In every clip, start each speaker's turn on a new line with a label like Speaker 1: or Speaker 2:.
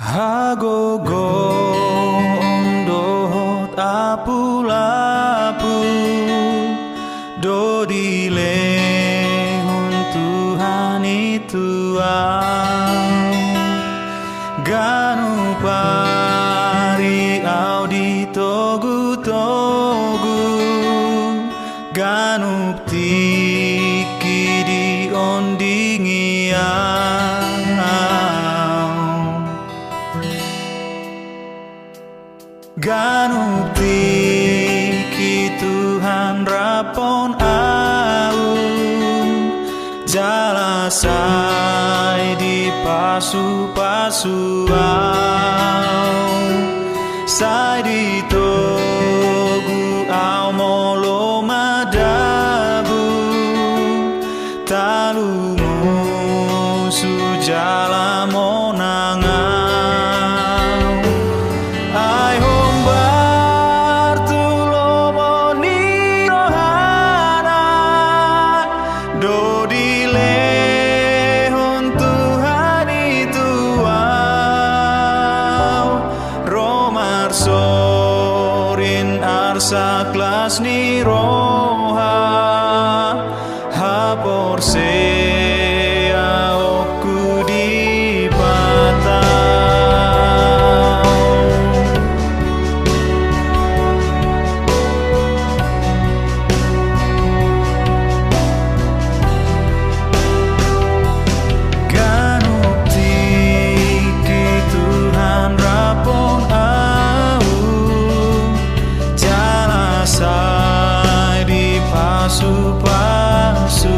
Speaker 1: Hagogo ondot apulapu dodile Tuhan itu ganu pari au di togu ganu tiki di ondingi ganu tiki Tuhan rapon au jalasai di pasu-pasu sai di togu au molo madabu talumu sujala monangau ai hombar tulomo ni rohana dodile sorin arsa kelas ni roha hapor sea oku di patau ganuk tiki Tuhan rapon sai di pasu-pasu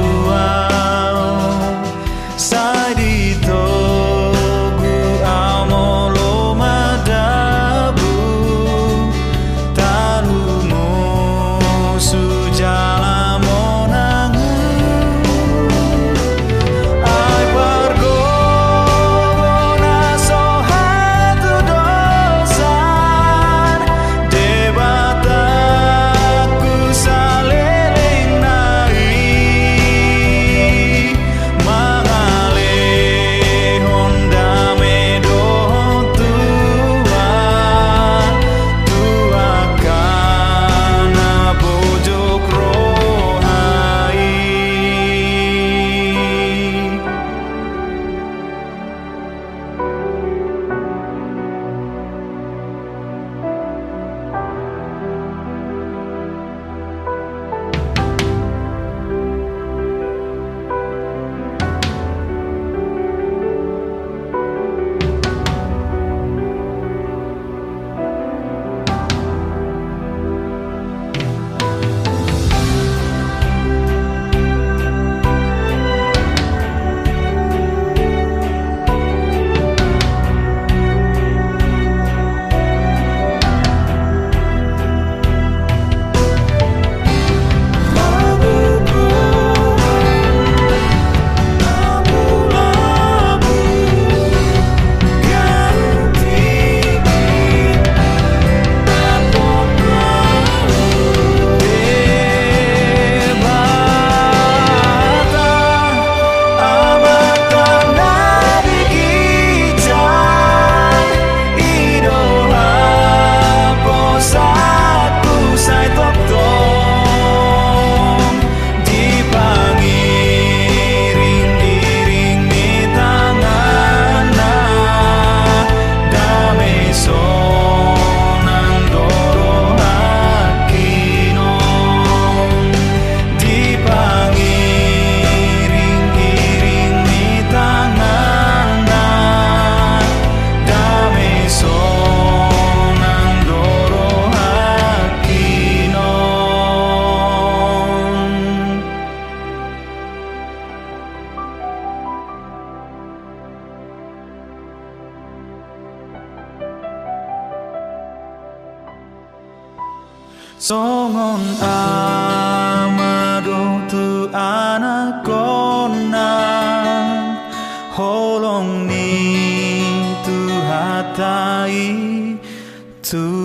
Speaker 1: sai di togu au molo madabu talumu sujala monangu ai pargona sohatu dosan debata songon amado tu anakonan holong ni tu hatai tu